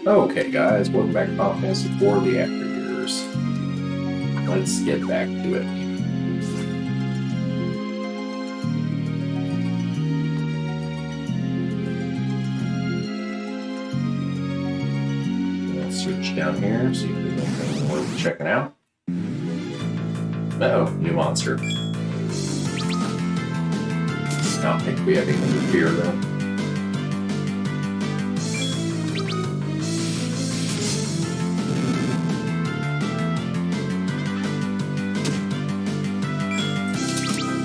Okay, guys, welcome back to Final Fantasy IV: The After Years. Let's get back to it. Let's search down here, see if there's anything worth checking out. Uh-oh, new monster. I don't think we have anything to fear, though.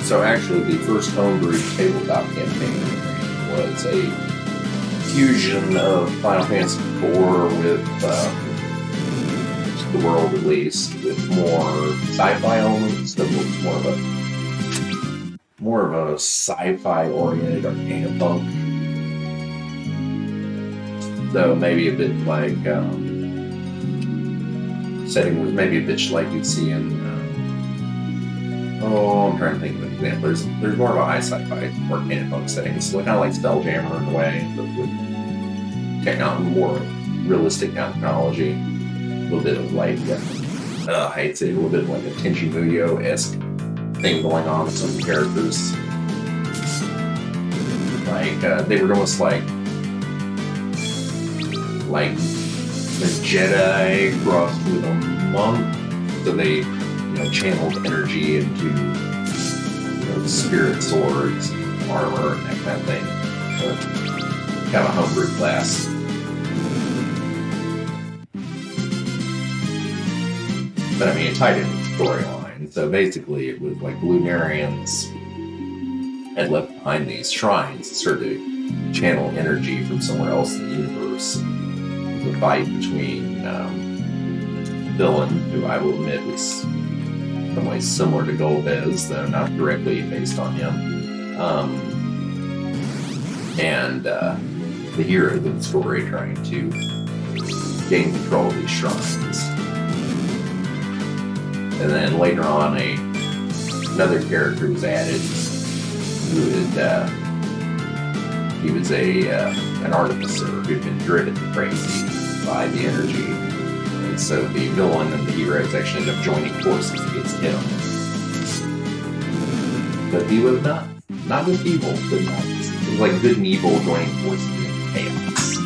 So actually, the first homebrew tabletop campaign was a fusion of Final Fantasy IV with the world, at least, with more sci-fi elements. That was more of a sci-fi oriented arcana punk. So maybe a bit like setting was maybe a bit like you'd see in. I'm trying to think of an example. There's more of a high sci-fi arcana punk setting. It's kind of like Spelljammer in a way, but with more realistic technology. A little bit of like, I'd say a little bit of like a Tenchi Muyo-esque thing going on with some characters. Like they were almost like the Jedi crossed with a monk, so they channeled energy into spirit swords, armor, and that kind of thing. So, kind of a homebrew class. But I mean, it tied into the storyline. So basically, it was like Lunarians had left behind these shrines that started to channel energy from somewhere else in the universe. It was a fight between a villain, who I will admit was in some ways similar to Golbez, though not directly based on him, and the hero of the story trying to gain control of these shrines. And then later on, another character was added he was an artificer who'd been driven crazy by the energy. And so the villain and the heroes actually ended up joining forces against him. But he was not with evil, but not. It was like good and evil joining forces against chaos.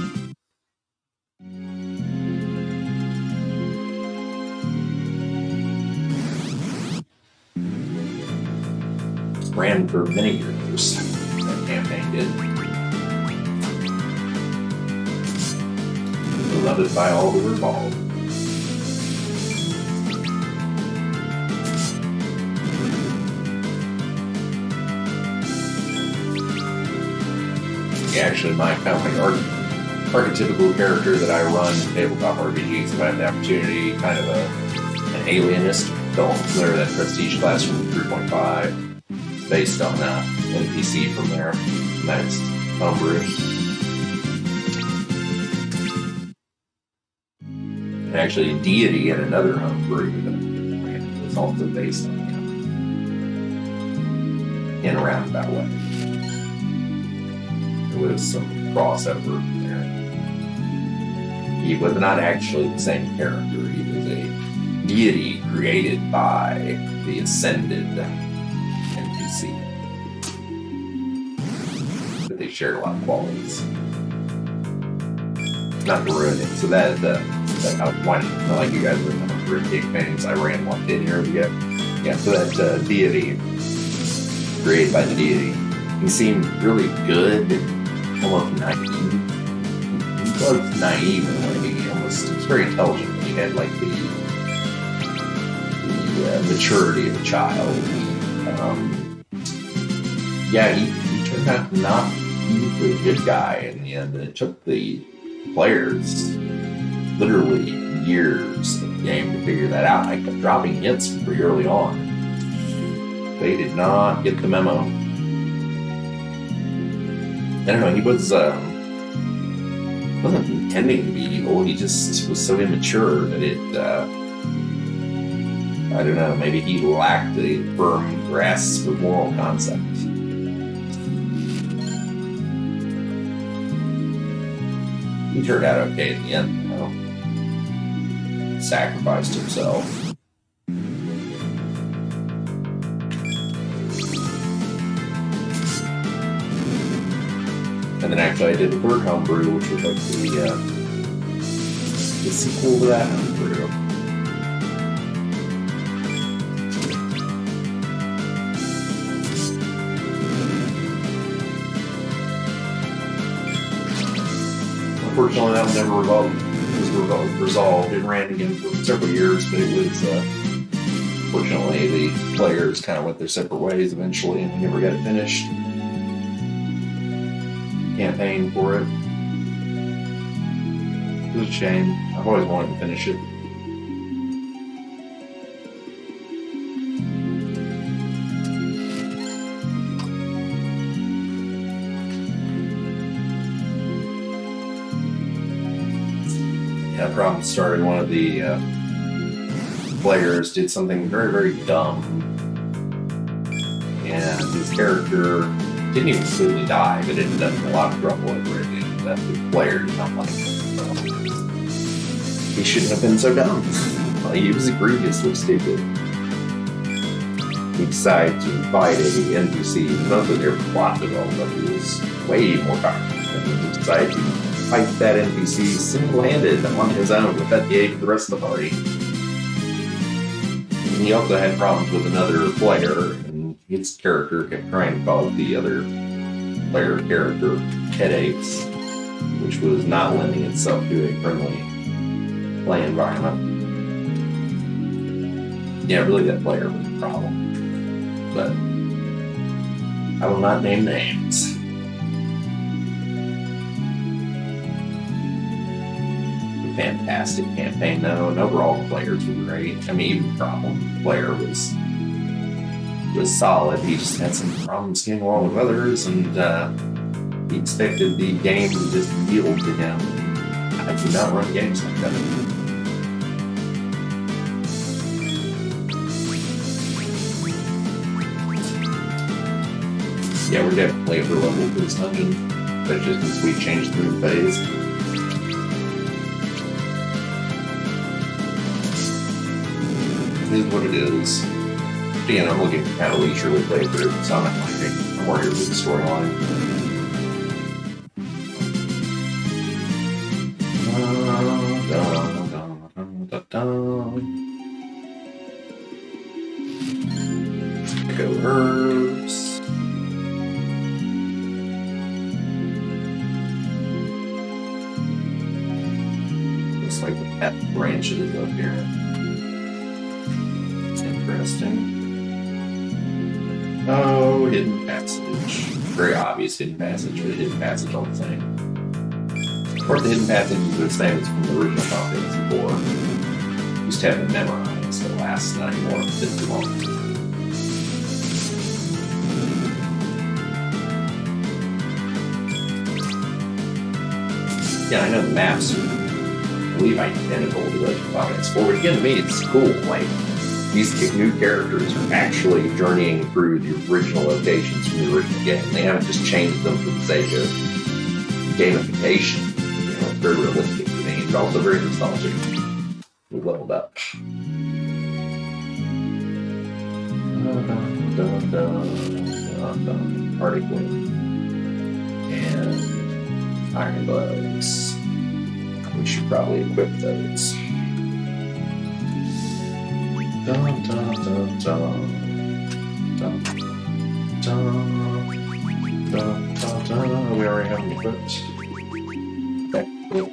Ran for many years. That campaign did. Beloved by all who were involved. Actually, my kind of like archetypical character that I run in tabletop RPGs, if I have the opportunity, kind of an alienist. Don't consider that prestige class from 3.5. Based on NPC from there. Next, homebrew. And actually, Deity and another homebrew that was also based on him in a roundabout way. There was some crossover there. He was not actually the same character. He was a deity created by the Ascended NPC. But they shared a lot of qualities. Not to ruin it. So that like you guys remember big fans, I ran one 10 years ago. Yeah, so that deity created by the deity. He seemed really good, almost naive. He was naive in a way. He was very intelligent. He had like the maturity of a child. He turned out to not be the good guy in the end. And it took the players literally years of the game to figure that out. I kept dropping hints pretty early on. They did not get the memo. I don't know, he wasn't intending to be evil. He just was so immature that I don't know, maybe he lacked a firm grasp of moral concept. He turned out okay in the end, you know. Sacrificed himself. And then actually I did the third homebrew, which was like the sequel to that homebrew. Unfortunately, that one never resolved. It ran again for several years, but it was, fortunately, the players kind of went their separate ways eventually, and we never got it finished. Campaign for it. It was a shame. I've always wanted to finish it. Yeah, the problem started. One of the players did something very, very dumb, and his character didn't even completely die, but ended up in a lot of trouble over it, and that the player did not like it. So he shouldn't have been so dumb. He was egregiously stupid. He decided to fight a NPC. Most of their plot development was way more powerful, and he decided to fight that NPC single-handed on his own without the aid of the rest of the party. And he also had problems with another player, and his character kept trying to cause the other player character headaches, which was not lending itself to a friendly play environment. Yeah, really that player was the problem. But I will not name names. Fantastic campaign though, and overall the players were great. I mean, even the problem player was solid. He just had some problems getting along with others, and he expected the game to just yield to him. I do not run games like that. Yeah, we're definitely over leveled for this dungeon, but just because we changed the move phase. It is what it is. Again, I'm looking to kind of leisurely play through, so I'm not like I'm worried with the storyline. Go herbs. Looks like the path branches up here. Interesting. Oh, hidden passage. Very obvious hidden passage, but a hidden passage all the same. Or the hidden passage is the same as from the original Final Fantasy IV. Used to have it memorized, so it lasts not anymore. It's too long. Yeah, I know the maps are, I believe, identical to those from Final Fantasy IV, but again, to me, it's cool. Like, these new characters are actually journeying through the original locations from the original game. They haven't just changed them for the sake of gamification. You know, it's very realistic to me. It's also very nostalgic. We leveled up. Arctic Wind. And Iron Bugs. We should probably equip those. Dun, dun, dun, dun. Dun, dun, dun, dun, dun. We already have them equipped. Okay, cool.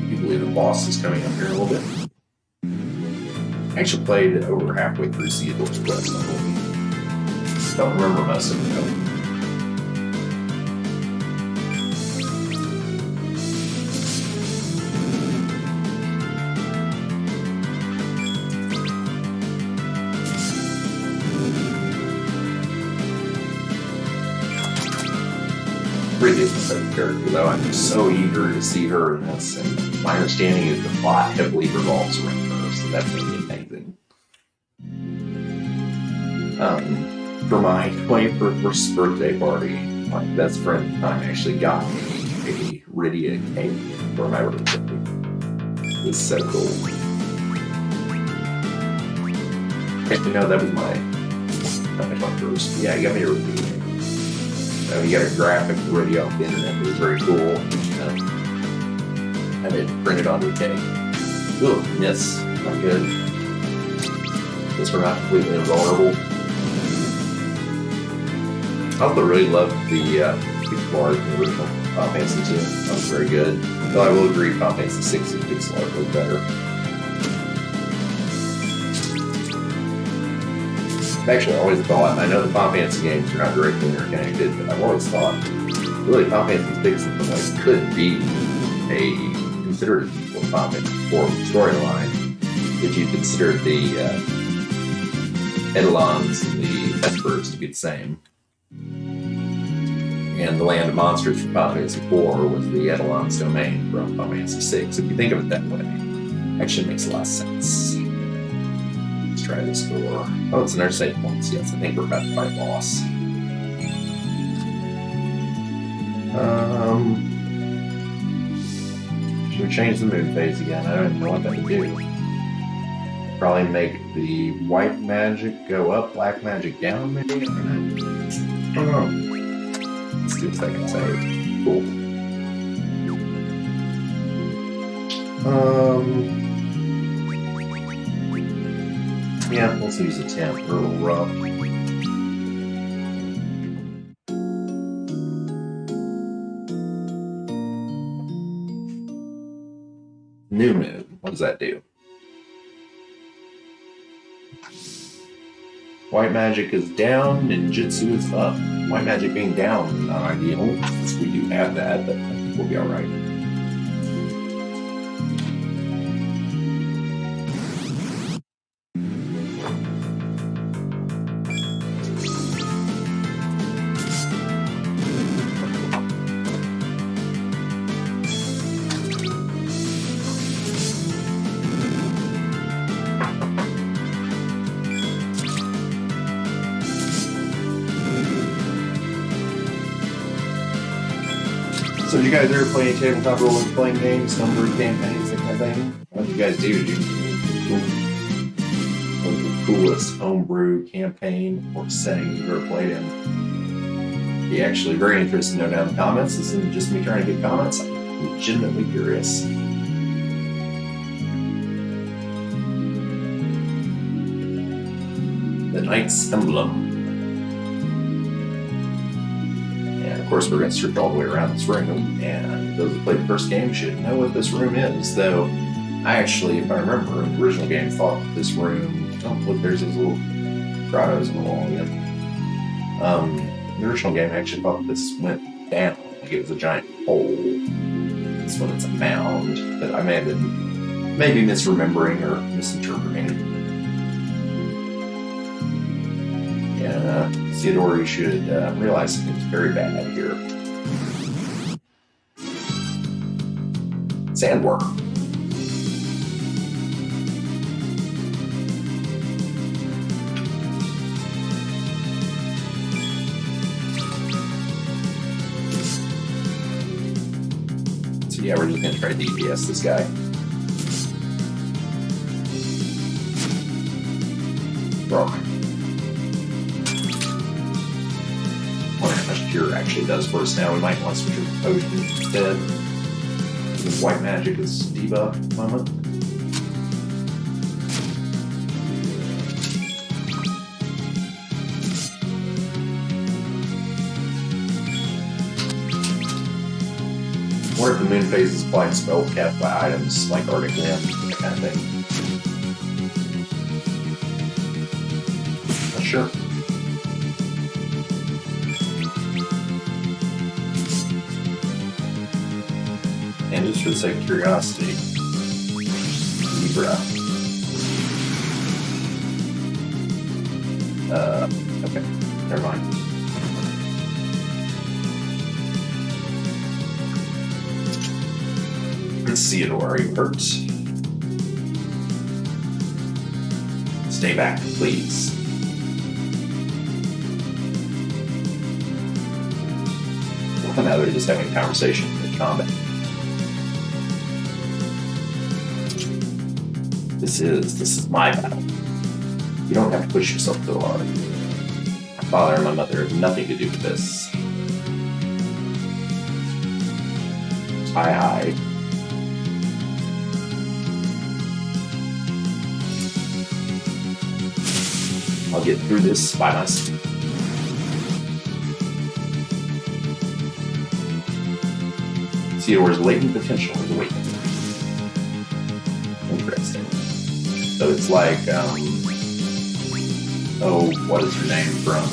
You believe the boss is coming up here a little bit? I actually played over halfway through Ceodore's quest. I don't remember most of it though. Really is my favorite character, though. I'm so eager to see her in this, and my understanding is the plot heavily revolves around her, so that's going to be amazing. For my 21st birthday party, my best friend and I actually got me a Rydia cake for my birthday. It was so cool. Actually, no, that was my first. Yeah, he got me a Rydia cake. So he got a graphic Rydia off the internet. It was very cool. Had it printed onto a cake. Ooh, yes, not good. Guess we're not completely invulnerable. I also really loved the pixel art in the original Final Fantasy 2. That was very good. Though I will agree, Final Fantasy 6's pixel art was better. Actually, I always thought, I know the Final Fantasy games are not directly interconnected, but I've always thought, really, Final Fantasy 6 could be considered a Final Fantasy 4 storyline if you consider the Eidolons and the Vespers to be the same. And the Land of Monsters from Final Fantasy 4 was the Eidolons' domain from Final Fantasy 6. If you think of it that way, it actually makes a lot of sense. Let's try this door. Oh, it's another save points. Yes, I think we're about to fight a boss. Should we change the moon phase again? I don't even know what that would do. Probably make the white magic go up, black magic down, maybe? I don't know. Let's do a second save. Cool. Yeah, let's use a 10. We're a little rough. New moon. What does that do? White magic is down, ninjutsu is up. White magic being down is not ideal, since we do have that, but I think we'll be alright. So did you guys ever play any tabletop role-playing games, numbered campaigns, that kind of thing? What did you guys do? What was the coolest homebrew campaign or setting you've ever played in? Be actually very interested to know down in the comments. This isn't just me trying to get comments. I'm legitimately curious. The Knight's Emblem. Of course, we're going to search all the way around this room, and those who played the first game should know what this room is, though I actually, if I remember, in the original game thought this room... Oh, look, there's these little grottos on the wall again. In the original game, I actually thought this went down, like it was a giant hole. This one, it's a mound that I may have been maybe misremembering or misinterpreting. Yeah, Ceodore, you should realize something's very bad here. Sandworm. So yeah, we're just gonna try to DPS this guy. Wrong. Cure actually does for us now. We might want to switch to potion instead. This white magic is debuffed at the moment. Or if the moon phase is applied spells cast by items like Arctic Lamp, that kind of thing. Not sure. And just for the sake of curiosity, Libra. Okay, never mind. Ceodore, you hurt. Stay back, please. Now they're just having a conversation in combat. This is my battle. You don't have to push yourself so hard. My father and my mother have nothing to do with this. Hi. I'll get through this by myself. Ceodore's latent potential is awakened. Interesting. So it's like, what is her name from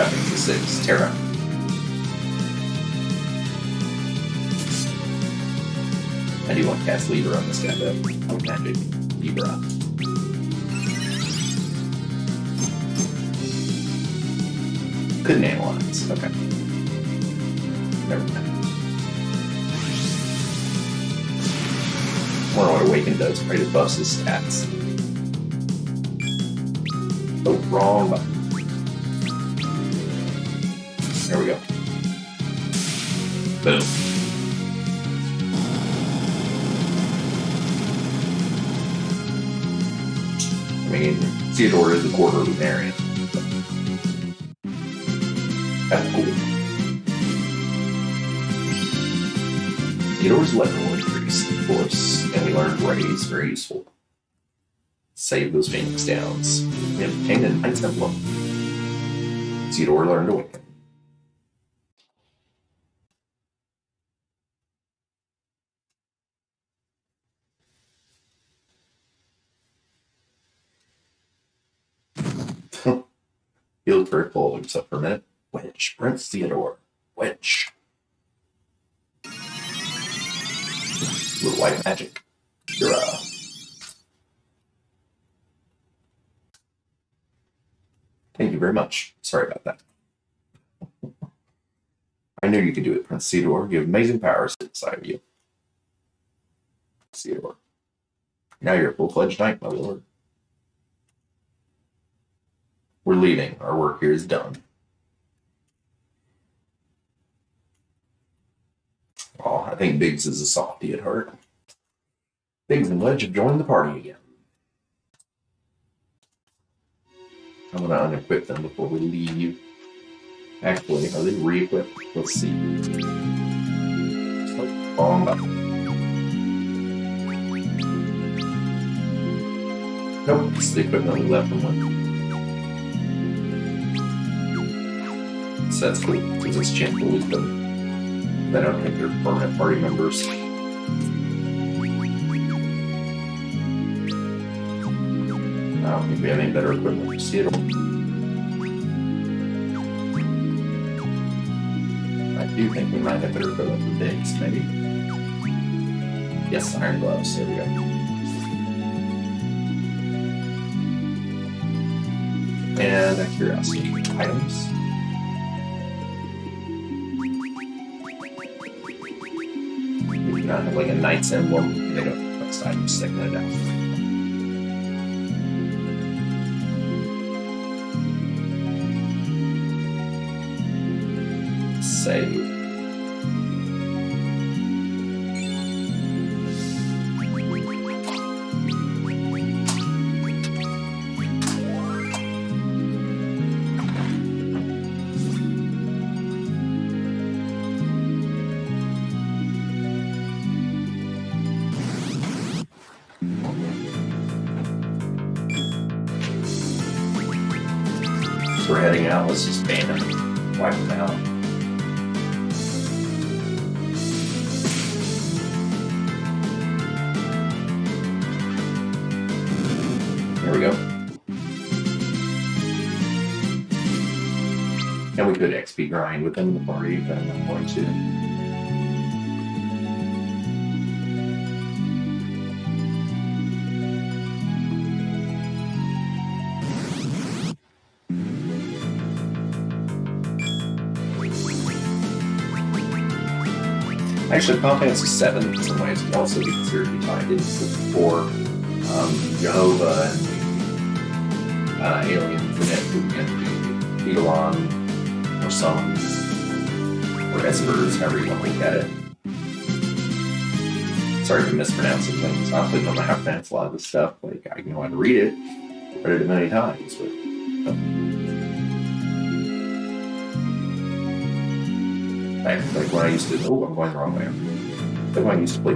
Epic 6? Terra. I do want to cast Libra on this guy, though. Magic Libra. Couldn't analyze. Okay. Never mind. I wonder what Awaken does. Right, it buffs his stats. Oh, wrong button. There we go. Boom. I mean, Ceodore is a quarter Lunarian. That's cool. Ceodore's level will increase, of course, and we learned Raise, very useful. Save those Phoenix Downs. We obtained a Knight's Emblem. Ceodore learned Awaken. He looked very cold, except for a minute. Wedge, Prince Ceodore. Wedge. Little white magic. You're Thank you very much. Sorry about that. I knew you could do it, Prince Ceodore. You have amazing powers inside of you. Ceodore. Now you're a full-fledged knight, my lord. We're leaving. Our work here is done. Oh, I think Biggs is a softie at heart. Biggs and Wedge have joined the party again. I'm going to unequip them before we leave. Actually, are they re-equipped? Let's see. Oh, wrong button. Nope, it's the equipment we left them with. So that's cool, because it's chance to lose them. I don't think they're permanent party members. I don't think we have any better equipment for Ceodore. I do think we might have better equipment for Biggs, maybe. Yes, Iron Gloves, there we go. And a curiosity. Items. We do not have like a Knight's Emblem. They don't have items sticking it out. Save. We're heading out. Let's just ban them. Wipe them out. Here we go. And we could XP grind within the party, but I'm not going to. Actually, Confidence is 7 in some ways can also be considered to be tied into 4. Jehovah and the aliens and it and Edelon or summons. or espers, however you want to look at it. Sorry for mispronouncing things. Honestly, I don't know how to pronounce a lot of this stuff. Like, I know how to read it. Read it a million times, but... Like when I used to... Oh, I'm going the wrong way. Like when I used to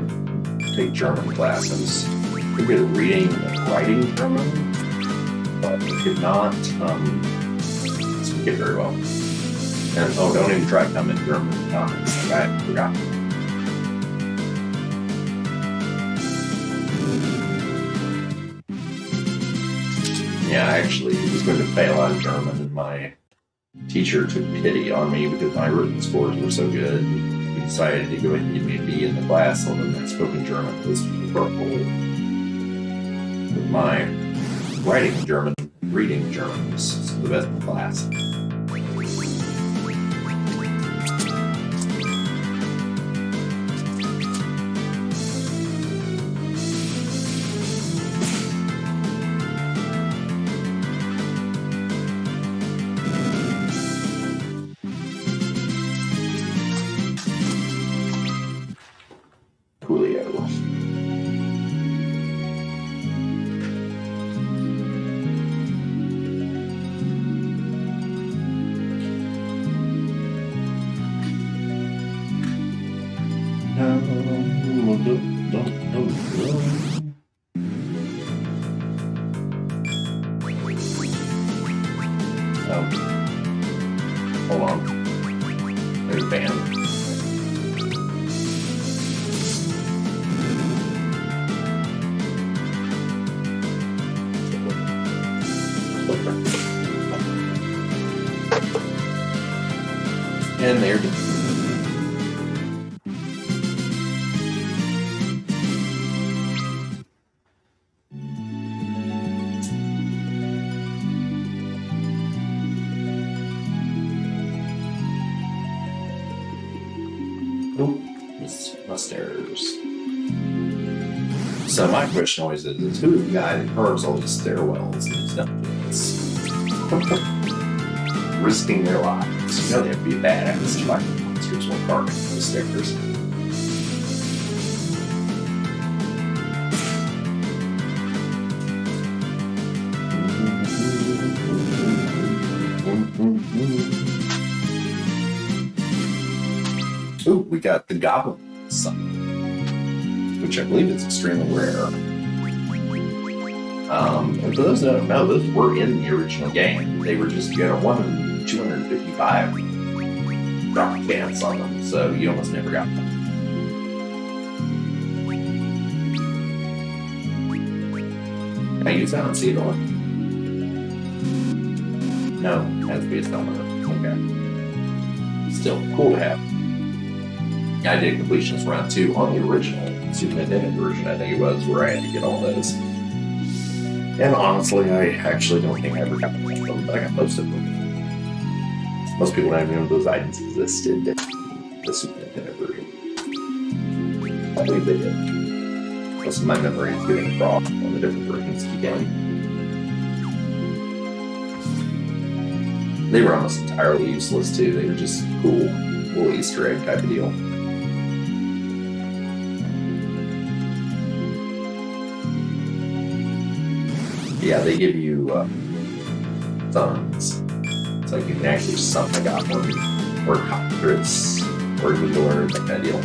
take German classes, we did reading and writing German, but we could not speak it very well. And, oh, don't even try to come in German comments. Like, I forgot. Yeah, I actually was going to fail out of German, and my teacher took pity on me because my written scores were so good. He decided to go ahead and give me a B in the class, although my spoken German was purple. But my writing German, reading German was the best in the class. Hold on. There's band. And there. Stairs. So my question always is who's the guy that carves all these stairwells and these dungeons? Risking their lives. You know they have to be badass to fight the monsters while carving those stairs. Ooh, we got the Goblin Son, which I believe is extremely rare. And for those that don't know, those were in the original game. They were just, you had a 1 in 255 drop chance on them, so you almost never got them. Can I use that on Ceodore? No, it has to be a summoner. Okay. Still cool to have. I did completions round 2 on the original Super Nintendo version, I think it was, where I had to get all those. And honestly, I actually don't think I ever got most of them, but I got most of them. Most people don't even know those items existed in the Super Nintendo version. I believe they did. Most of my memory is getting across on the different versions keep going. They were almost entirely useless too. They were just cool little Easter egg type of deal. Yeah, they give you thumbs. It's like you can actually summon a goblin, or cockatrice, or Ceodore, that kind of deal.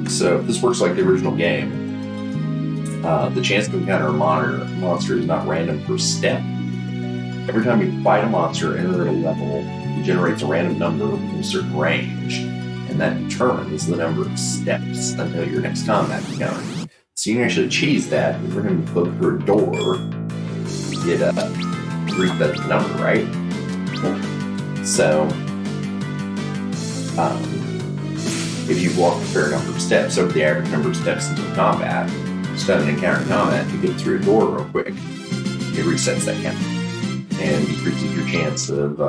So if this works like the original game, the chance to encounter a monster is not random per step. Every time you fight a monster, enter a level, it generates a random number within a certain range, and that determines the number of steps until your next combat encounter. So you can actually cheese that. If we're going to go through a door, get reach that number, right? So, if you walk a fair number of steps over the average number of steps until combat, instead of an encounter in combat, you get through a door real quick. It resets that count and decreases your chance of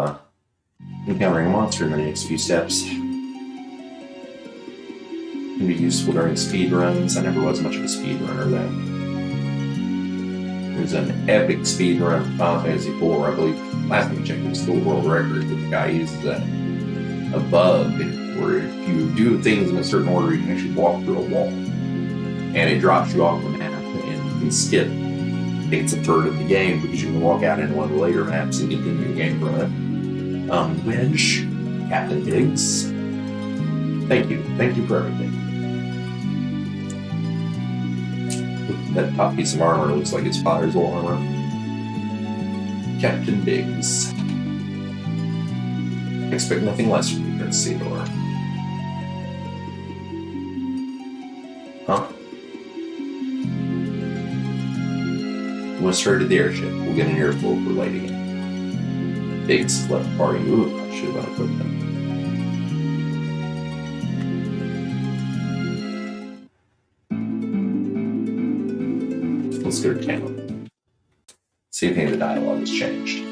Encountering a monster in the next few steps can be useful during speed runs. I never was much of a speed runner though. There's an epic speed run for Final Fantasy IV, I believe. Last time I checked, it was still a world record, but the guy uses a bug where if you do things in a certain order, you can actually walk through a wall. And it drops you off the map, and you can skip, I think it's a third of the game, because you can walk out into one of the later maps and continue the game from it. Wedge, Captain Biggs, thank you for everything. That top piece of armor looks like it's father's old armor. Captain Biggs. Expect nothing less from you, Prince Ceodore. Huh? We'll straight to the airship. We'll get an earful for lighting it. Biggs left party. Ooh, I should have unequipped them. Let's go to town. See if any of the dialogue has changed.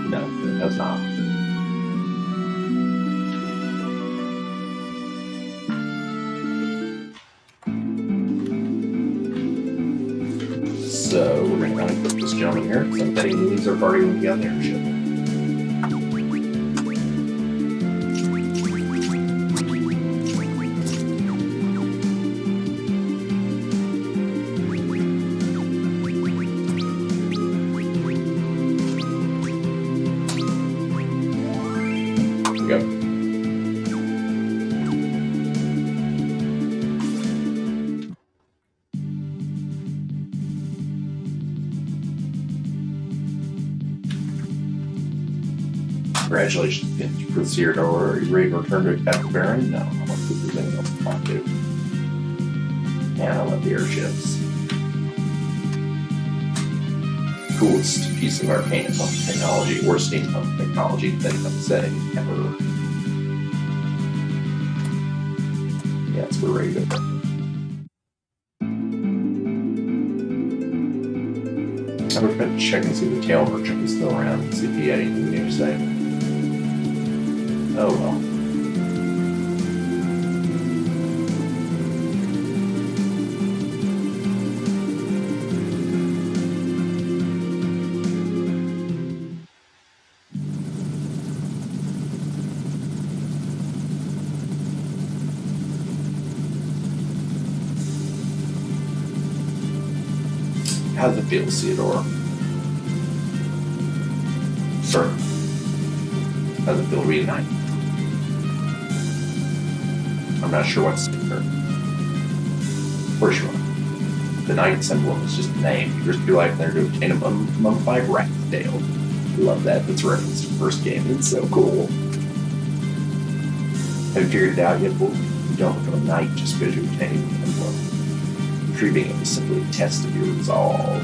No, it does not. So we're going to unequip this gentleman here, because I'm betting these are party when we get on the airship. Here we go. Congratulations, Prince Ceodore. Are you ready to return to Captain Baron? No, I want to do anything else I want to do. Man, I love the airships. Coolest piece of arcane pump technology, or steampunk technology, depending on the setting, ever. Yes, we're ready to go. I would check and see if the tail merchant was still around, see if he had anything new to say. Oh well. How's it feel, Ceodore? Sir. How's it feel reunite? I'm not sure what's her. Of course you are. The knight's emblem is just a name. You risk your life there to obtain a mummified rat's tail. Love that. That's reference to the first game. It's so cool. Have you figured it out yet, boy? You don't become a knight just because you obtain an emblem. Treating it was simply a test of your resolve.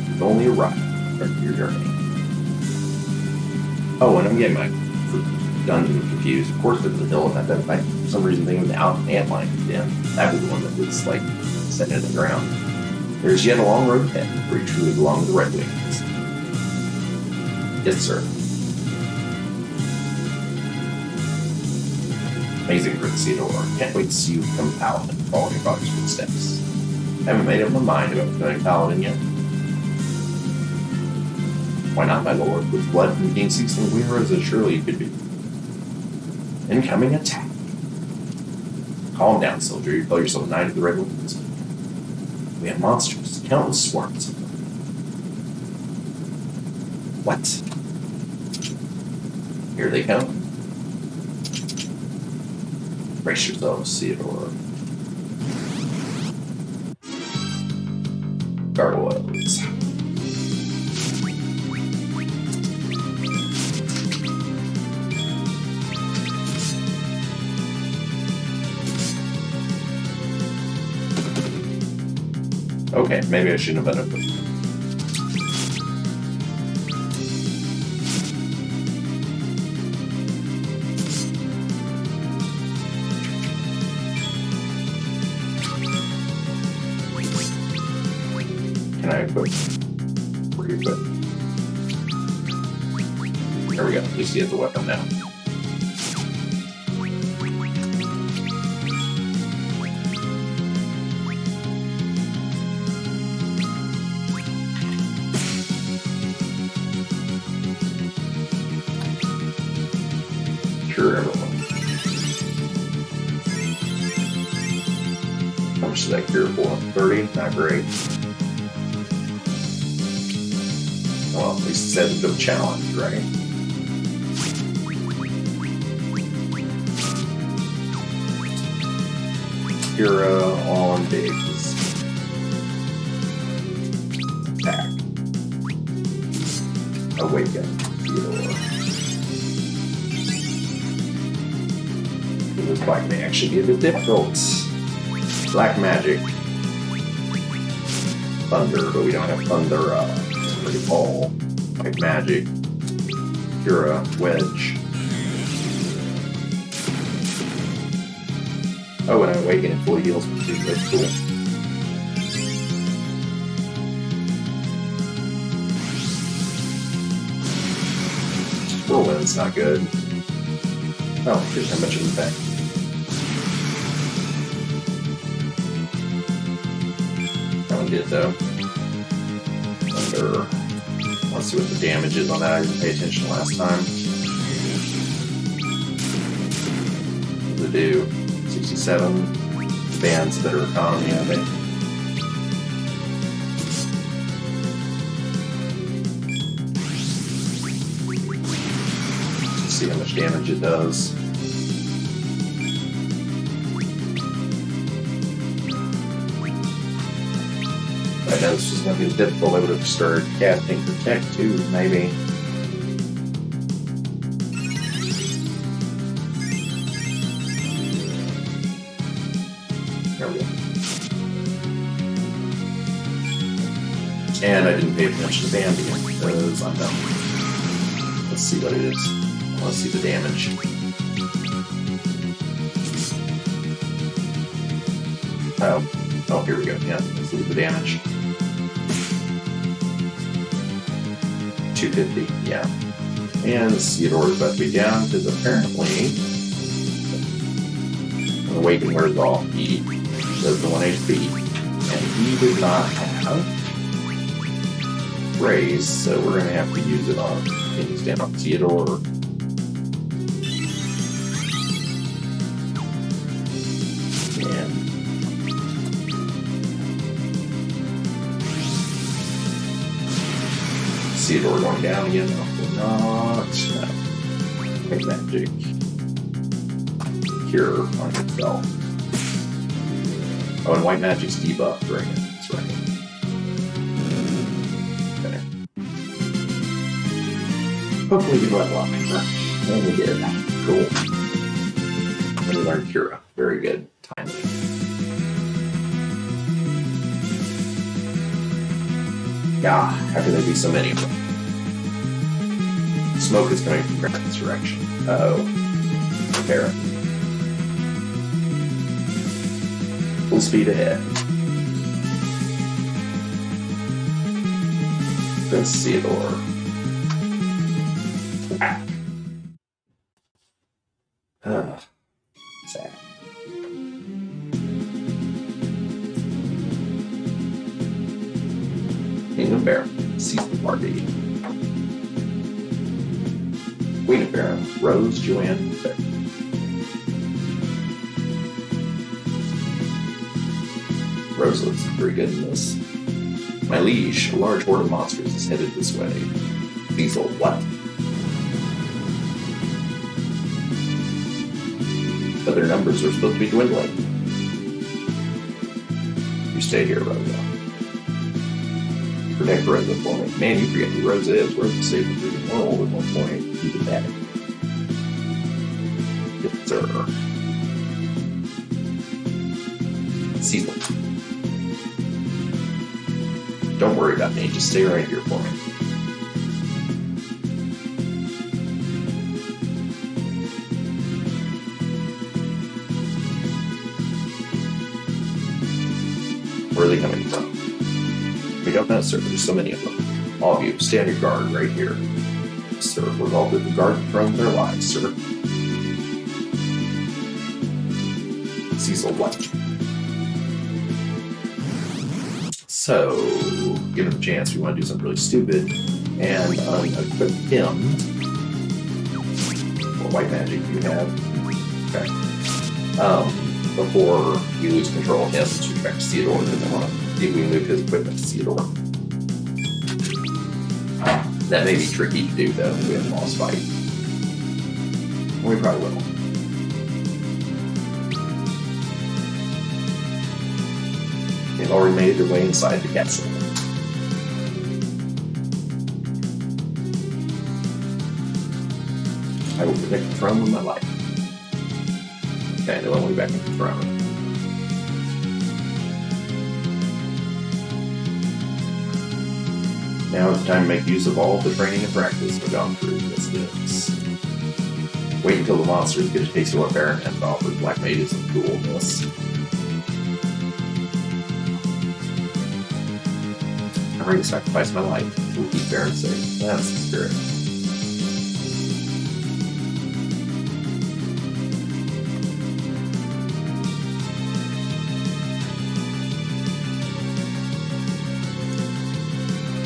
You've only arrived from your journey. Oh, and I'm getting my dungeon confused. Of course, there's a hill in that. For some reason, thinking the ant line is in. That was the one that was like set in the ground. There's yet a long road ahead where you truly belong to the Red Wings. Yes, sir. Amazing, Prince Ceodore. Can't wait to see you become a paladin and follow your father's footsteps. Haven't made up my mind about becoming a paladin yet. Why not, my lord? With blood from King Cecil and Queen Rosa, surely you could be. Incoming attack. Calm down, soldier. You call yourself a knight of the Red Wings. We have monsters, countless swarms of them. What? Here they come. Brace yourselves, Ceodore. Gargoyles. Okay, maybe I shouldn't have been open. equip. Re-equip. There we go. At least he has the weapon now. Sure, everyone. How much is that cure for? 30? Not great. Well, at least it's a bit of a challenge, right? Cura on Biggs. Attack. Awaken. Ceodore. This fight may actually be a bit difficult. Black magic. Thunder, but we don't have thunder. Pretty ball. White magic. Cura. Wedge. Oh, and I awaken and fully heals me too. That's cool. Whirlwind's not good. Oh, didn't have much of an effect. That one did, though. Thunder. Let's see what the damage is on that. I didn't pay attention last time. What does it do? 67 bands, better economy, I think. Let's see how much damage it does. I know this was going to be difficult. I would have started casting Protect too, maybe. There we go. And I didn't pay attention to Bambi because I'm dumb. Let's see what it is. Let's see the damage. Oh, here we go. Yeah, let's see the damage. 250, yeah. And Ceodore is about to be down because apparently Awaken wears off. He does the 1 HP. And he did not have Raise, so we're going to have to use it on. Can you stand on Ceodore? And Ceodore going down again. No, not. No. White magic. Cure on itself. Oh, and white magic's debuffed, right? That's right. Okay. Hopefully we can level up. And we did. Cool. And we learned Cura. Very good. Timely. Yeah, how can there be so many of them? Smoke is coming from Grant's direction. Uh-oh. Prepare. Full speed ahead. Prince Ceodore. Ah. Sad. King of Baron, Cecil party. Queen of Baron, Rose, Joanne, Beck. Rosa looks very good in this. My liege, a large horde of monsters is headed this way. Cecil, what? But their numbers are supposed to be dwindling. You stay here, Rosa. Protect Rosa for me. Man, you forget who Rosa is. Rosa saved the freaking world at one point. You did that. Yes, sir. Cecil. Don't worry about me. Just stay right here for me. Where are they coming from? We don't know, sir. There's so many of them. All of you, stand your guard right here. Sir, we're all with the guard from their lives, sir. Cecil what? So, given the chance, we want to do something really stupid and equip him. What white magic do you have? Okay. Before we lose control of him to respect to Ceodore, because I want to see if we move his equipment to Ceodore. That may be tricky to do, though, if we have a boss fight. We probably will. They've already made their way inside the castle. I will protect the throne with my life. Okay, no one way back in the throne. Now it's time to make use of all the training and practice we've gone through. Yes, it is. Wait until the monsters get a taste of what Baron has to offer. Black Mages and coolness. I'm ready to sacrifice my life. We'll keep Baron safe. That's the spirit.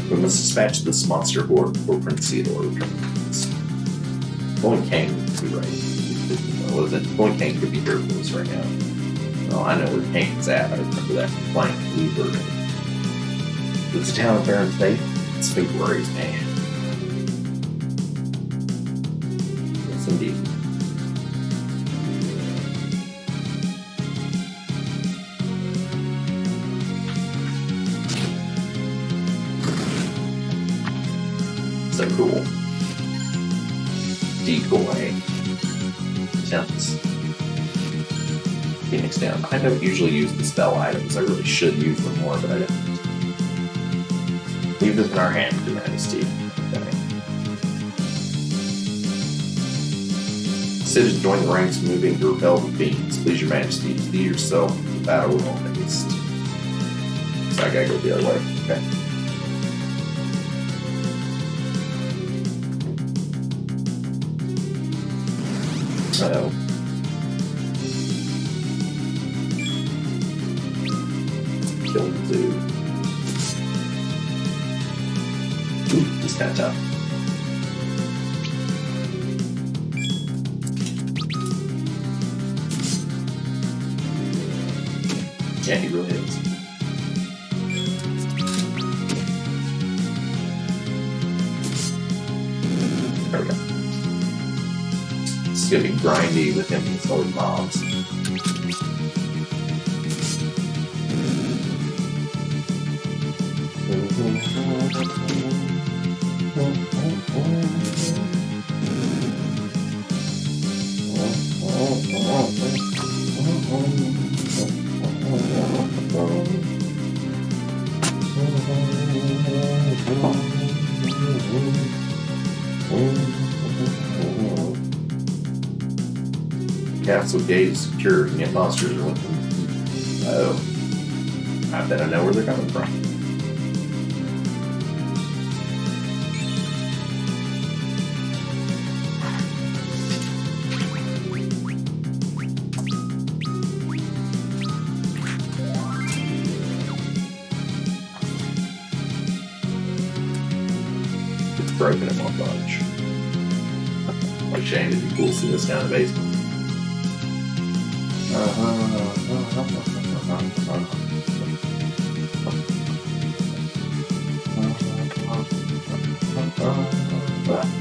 We must dispatch this monster horde before Prince Ceodore returns. Only Kang could be right. What is it? Only Kang could be here for us right now. Well, I know where Kang's at. I remember that flying Weaver. It's a town of Baron's Faith. It's big worries, man. Yes, indeed. So cool. Decoy. Temps. Phoenix down. I don't usually use the spell items. I really should use them more, but I don't. Leave this in our hands, Your Majesty. Okay. Citizens join the ranks moving to repel the fiends. Please, Your Majesty, see yourself in the battle with all haste. So I gotta go the other way. Okay. Uh-oh. Kill the zoo. Ooh, it's kind of tough. Yeah, he really is. There we go. It's gonna be grindy with him and those mobs. Castle gate is secured and yet monsters are looking. Oh. I bet I know where they're coming from. It's broken in one bunch. What a shame it'd be cool to see this down in the basement.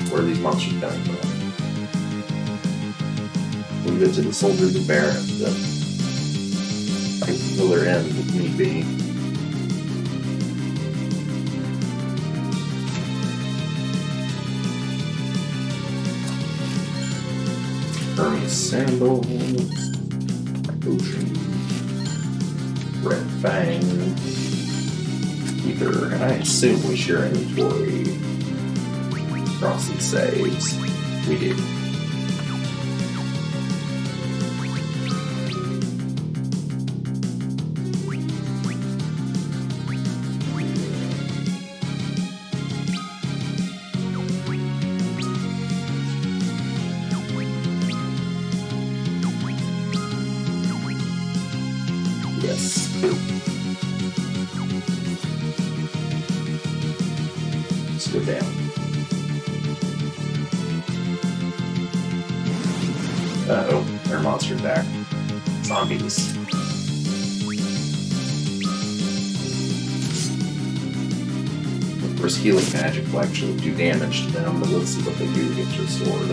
Where are these monsters coming from? Leave it to the soldiers of Baron to fight till their end if need be. Hermes sandals. Ocean, Red Fang, Ether, and I assume we share inventory across these saves. We do. Let's go down. Uh-oh, there are monsters back. Zombies. Of course, healing magic will actually do damage to them, but let's see what they do against your sword.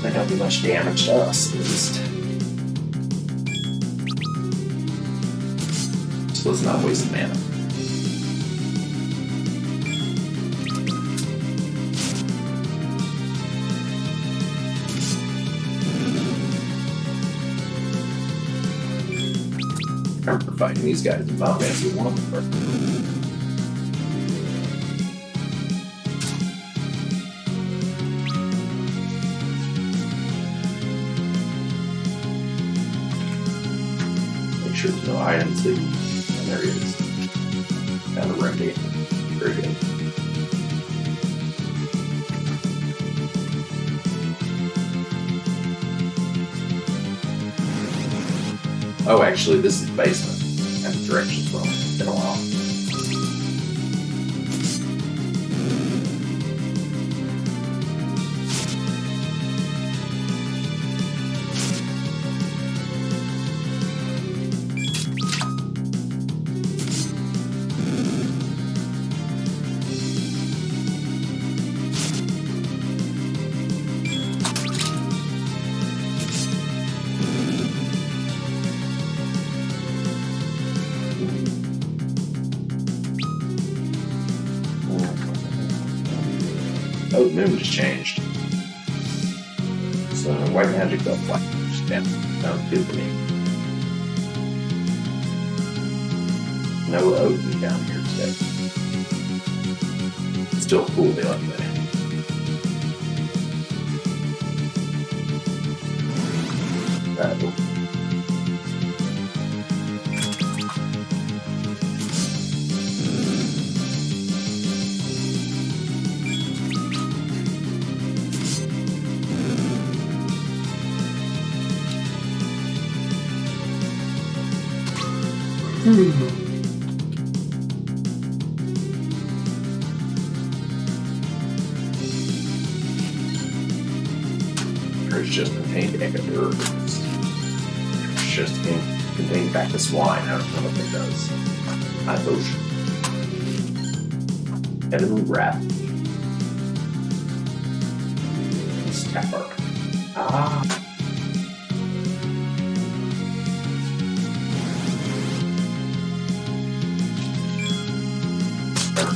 They don't do much damage to us, at least. So let's not waste mana. I remember fighting these guys in Final Fantasy 1 before. Make sure there's no items that and there he is. Found a remedy. Very good. Oh, actually, this is the basement. And the directions wrong. It's been a while. Oh, the moon just changed. So white magic felt black. Yeah, sounds good to me. No Odin down here today. Still cool, they like that. There's just contained Ceodore. There's just contained back to swine. I don't know what that does. High potion. Heavenly Wrath. Tap arc. Ah.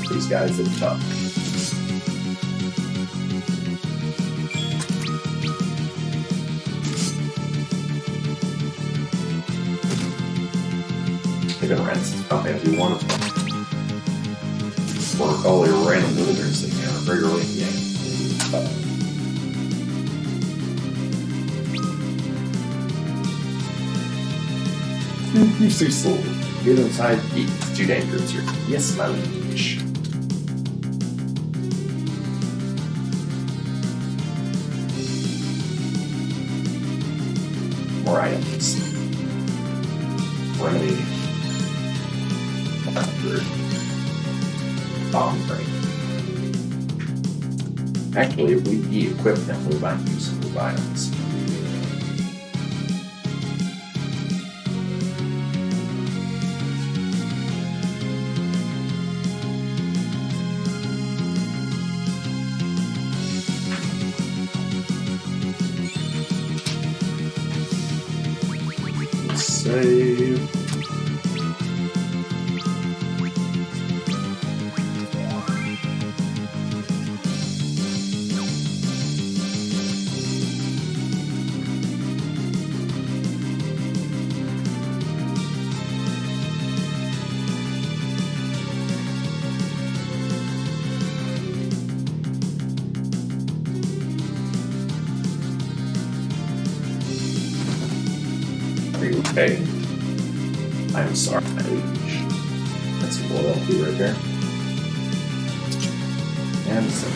These guys are tough. They've been around since Final Fantasy 1 as well. Or all their random wilderness they can very early in the game. Cecil, get inside. It's too dangerous here. Yes, my liege. More items. Remedy. Bomb break. Actually, if we de-equip them, we might use some new items. Save. Are you okay? I'm sorry, my liege. That's some loyalty right there. And some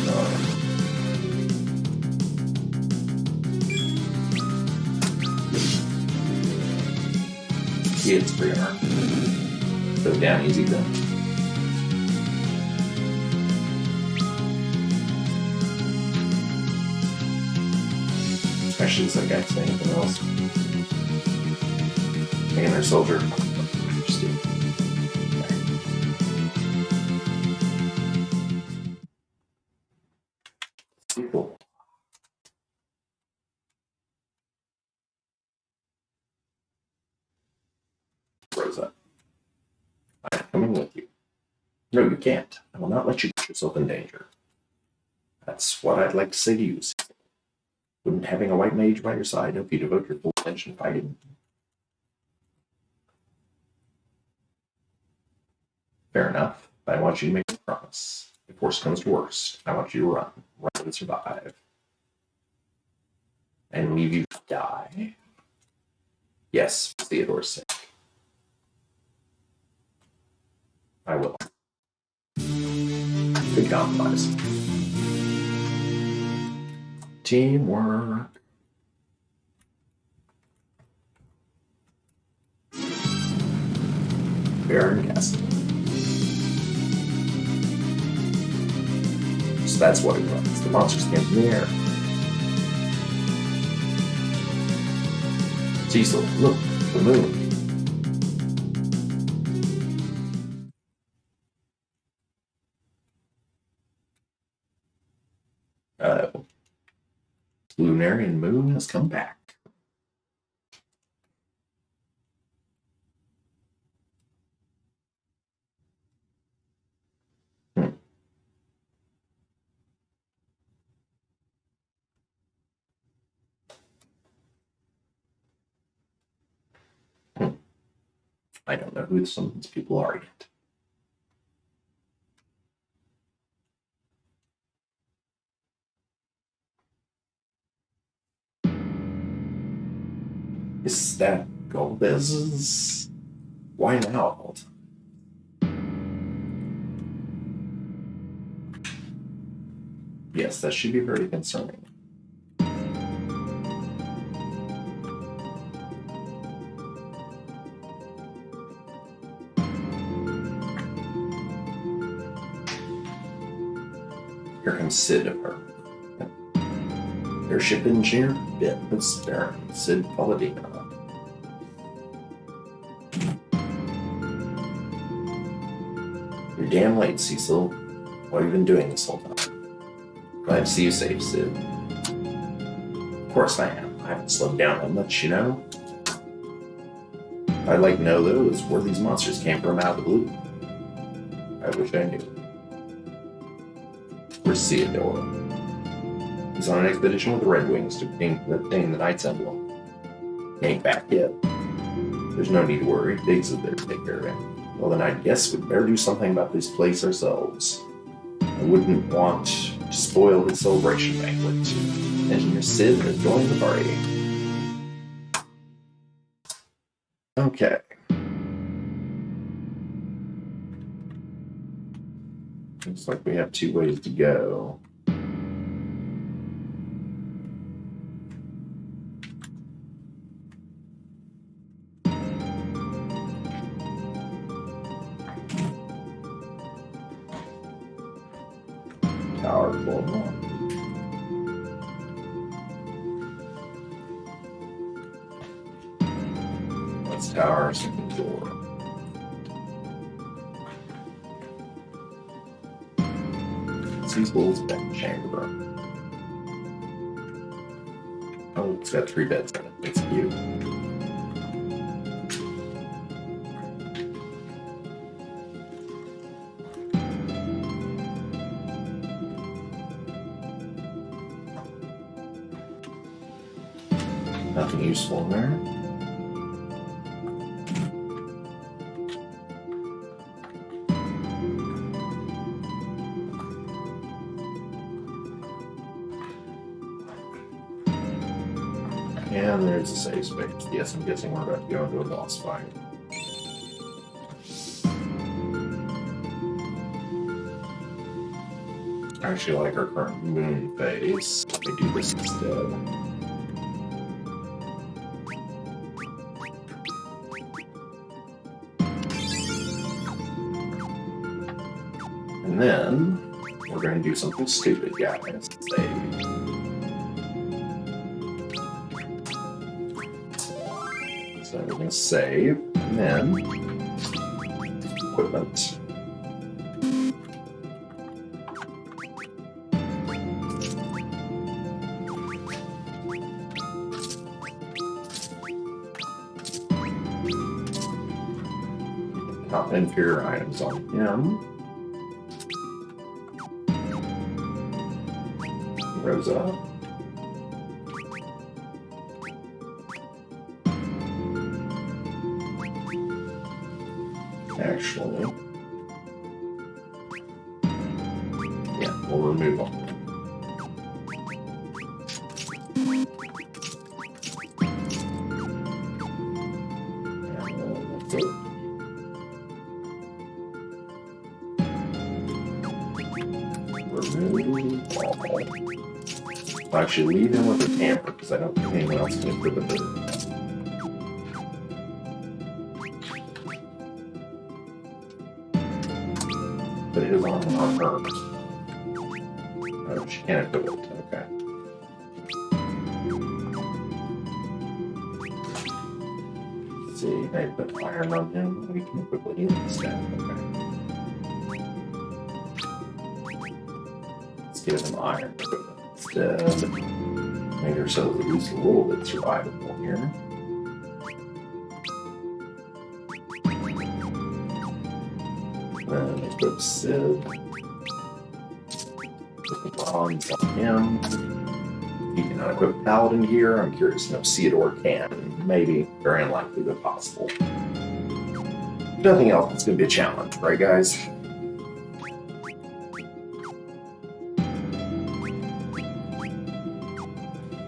yeah, it's pretty hard. Go down easy though. Actually, does that guy say anything else? Hang in there, soldier. Interesting. Cool. Rosa, I am coming with you. No, you can't. I will not let you get yourself in danger. That's what I'd like to say to you. Wouldn't having a white mage by your side help you devote your full attention fighting? Fair enough. But I want you to make a promise. If worst comes to worst, I want you to run. Run and survive. And leave you to die. Yes, for Ceodore's sake. I will. Good compromise. Teamwork. Baron Castle. So that's what it runs. The monsters came from the air. Cecil, look, the moon. Lunarian moon has come back. I don't know who some of these people are yet. Is that Golbez's? Why now? Yes, that should be very concerning. Here comes Sid of her. Airship engineer, Vince Baron, Sid Palladino. You're damn late, Cecil. What have you been doing this whole time? Glad to see you safe, Sid. Of course I am. I haven't slowed down that much, you know? I'd like to know, though, is where these monsters came from out of the blue. I wish I knew. Where's Ceodore? He's on an expedition with the Red Wings to obtain the Knight's Emblem. He ain't back yet. There's no need to worry. Diggs is there to take care of him. Well, then I guess we'd better do something about this place ourselves. I wouldn't want to spoil his celebration banquet. Engineer Sid has joined the party. Okay. Looks like we have 2 ways to go. Tower floor 1. That's tower, second floor. Cecil's bed chamber. Oh, it's got 3 beds in it. It's cute. Nothing useful in there. And there's a safe space. Yes, I'm guessing we're about to go into a boss fight. I actually like our current moon phase. I do this instead. And then we're going to do something stupid, guys. So we're going to save, and then equipment. Top inferior items on him. Rosa. Actually, yeah, we'll remove all of them. And that's it. Remove all. I'll actually leave him with the tamper because I don't think anyone else can equip it. But it is on her. Oh, she can't equip it. Okay. Let's see, I put iron on him. We can equip it instead. Okay. Let's give him iron equipment instead. Make ourselves at least a little bit survivable here. Then equip Sid. Put the bronze on him. You cannot equip Paladin here. I'm curious to know if Ceodore can. Maybe. Very unlikely, but possible. If nothing else, it's going to be a challenge, right, guys?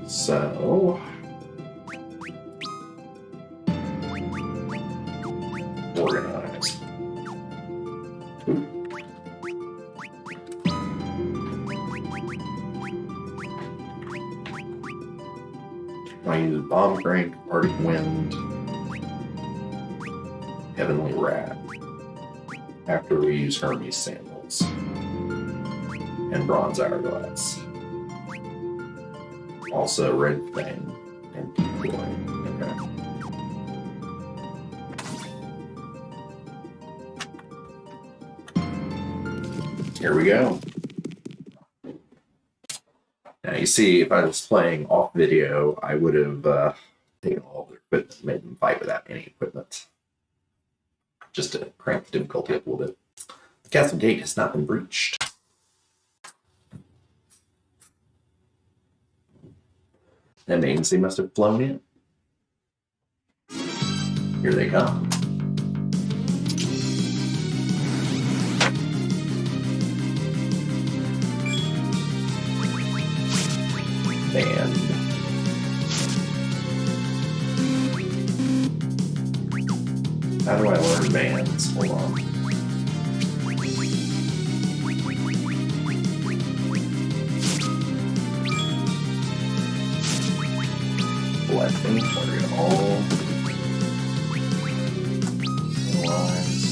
So... organize. I use Bomb Crank, Arctic Wind, Heavenly Rat, after we use Hermes Sandals, and Bronze Hourglass. Also Red Fang and Decoy. Okay. Here we go. Now you see, if I was playing off video, I would have taken all of their equipment and made them fight without any equipment. Just to crank the difficulty up a little bit. The castle gate has not been breached. That means they must have flown in. Here they come. Band. How do I learn bands? Hold on. Blessing, order it all. Lines.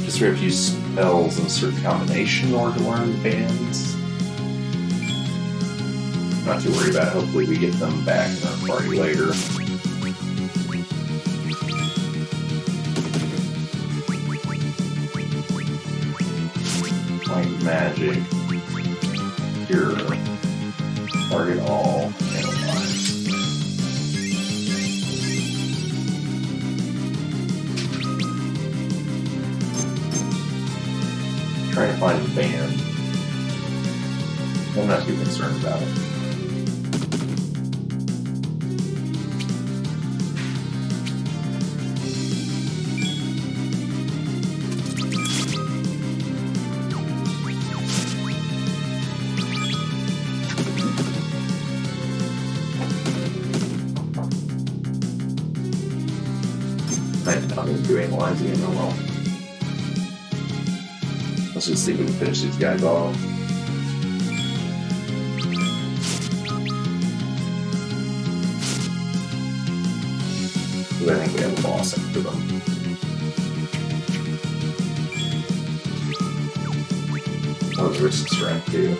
Just we have to use spells in a certain combination in order to learn bands. Not too worried about it. Hopefully we get them back in our party later. Find magic. Cure. Target all. Analyze. Trying to find a band. I'm not too concerned about it. I'm into analyzing it. Oh well. Let's just see if we can finish these guys off. Because I think we have a boss after them. That was risk strength too.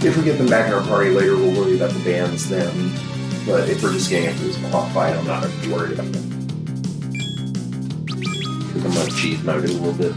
If we get them back in our party later, we'll worry about the bands then. But if we're just getting into this boss fight, I'm not going to be worried about them. Because I'm going to cheese mode it a little bit.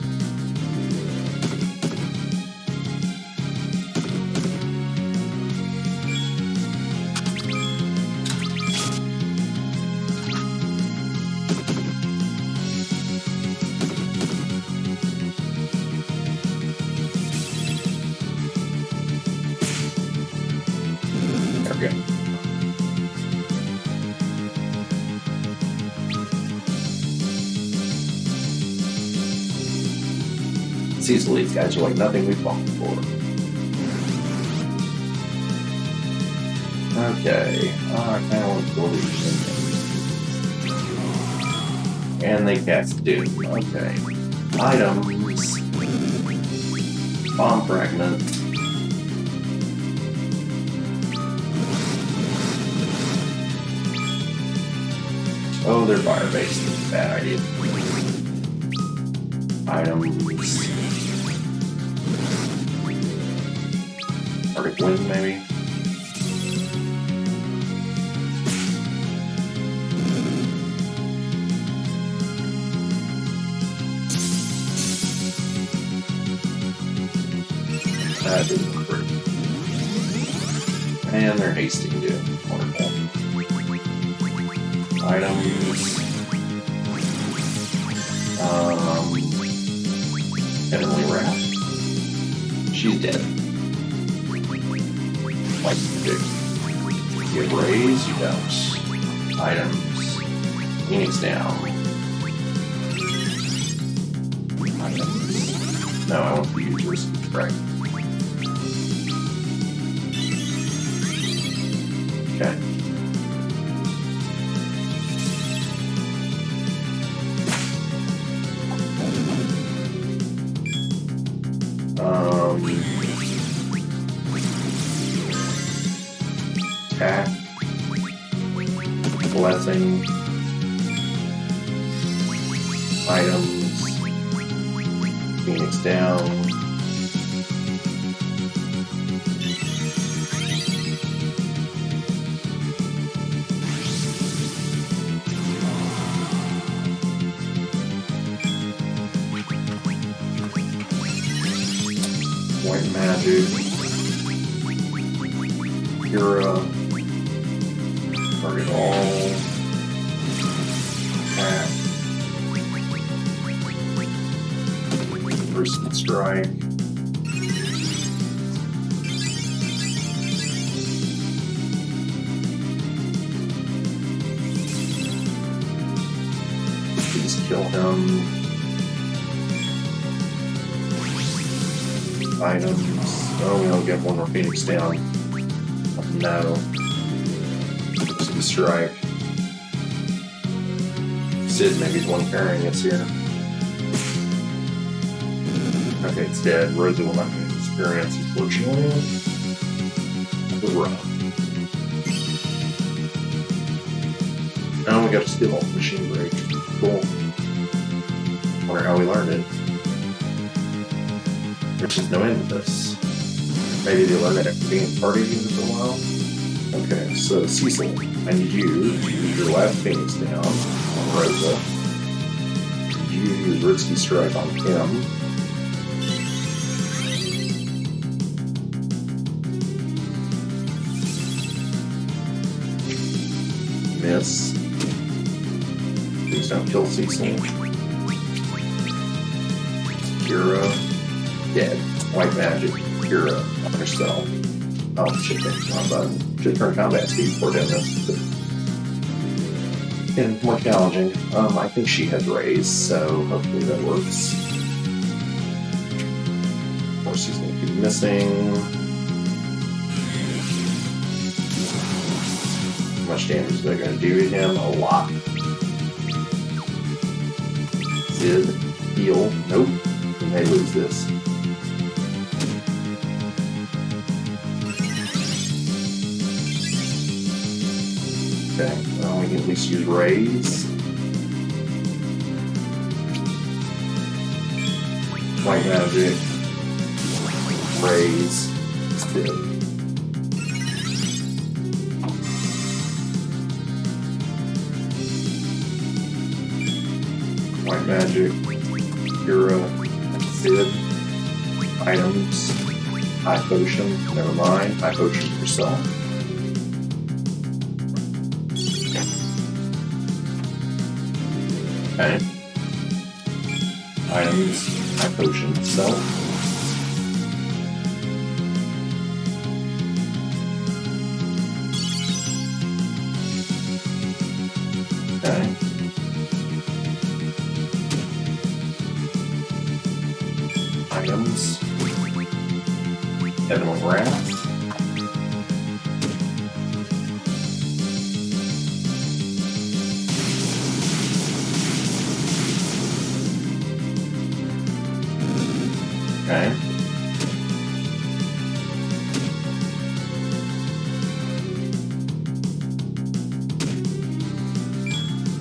Cecil, these guys are like nothing we've fought before. Okay, I kind of want to go these. And they cast Doom. Okay. Items. Bomb fragment. Oh, they're fire-based. That's a bad idea. Items. Arctic Wind, maybe? That didn't work. And they're hasting too. Wonderful. Items. Heavenly Wrath. She's dead. Like you get raise, you don't. Items. Phoenix down. Items. No, I want to use yours. Right. Okay. Attack. Blessing. Items. Phoenix down. White magic. Pura. Target all. Attack. First strike. Just kill him. Items. Oh, we don't get one more Phoenix down. No. Just strike. Sid maybe one carrying us here. Okay, it's dead. Rosa will not get experience, unfortunately. That was rough. Now we got to steal off the machine break. Cool. Wonder how we learned it. There's just no end to this. Maybe they learn it after being in party units for a while. Okay, so Cecil, I need you to use your last Phoenix down on Rosa. You use Risky Strike on him. Miss. Please don't kill Cecil. Pura. Dead. White magic. Pura on herself. Oh, shit, that's wrong button. Should turn combat speed before doing this. And more challenging. I think she has raised, so hopefully that works. Of course, he's going to keep missing. How much damage is that going to do to him? A lot. Sid, heal. Nope. We may lose this. Okay, well, we can at least use raise. White magic. Raise. Still. magic, Cura, Sid, items, high potion, never mind, high potion yourself. Okay. Items, high potion yourself. Okay. Items. Heavenly Wrath. Okay.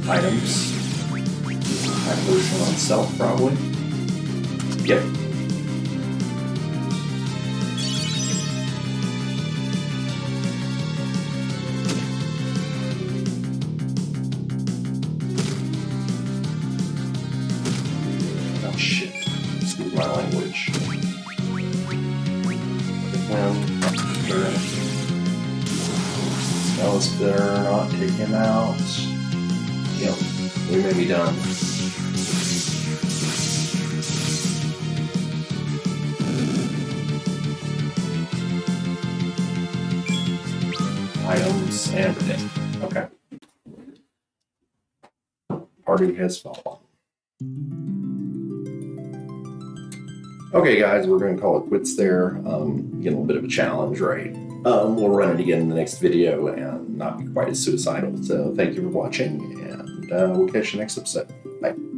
Items. High potion on self, probably. Yep. Oh shit. Excuse my language. Smell is bitter, not take him out. Yep, we may be done. Items and everything. Okay. Party has fallen. Okay, guys, we're going to call it quits there. Getting a little bit of a challenge, right? We'll run it again in the next video and not be quite as suicidal. So thank you for watching, and we'll catch you next episode. Bye.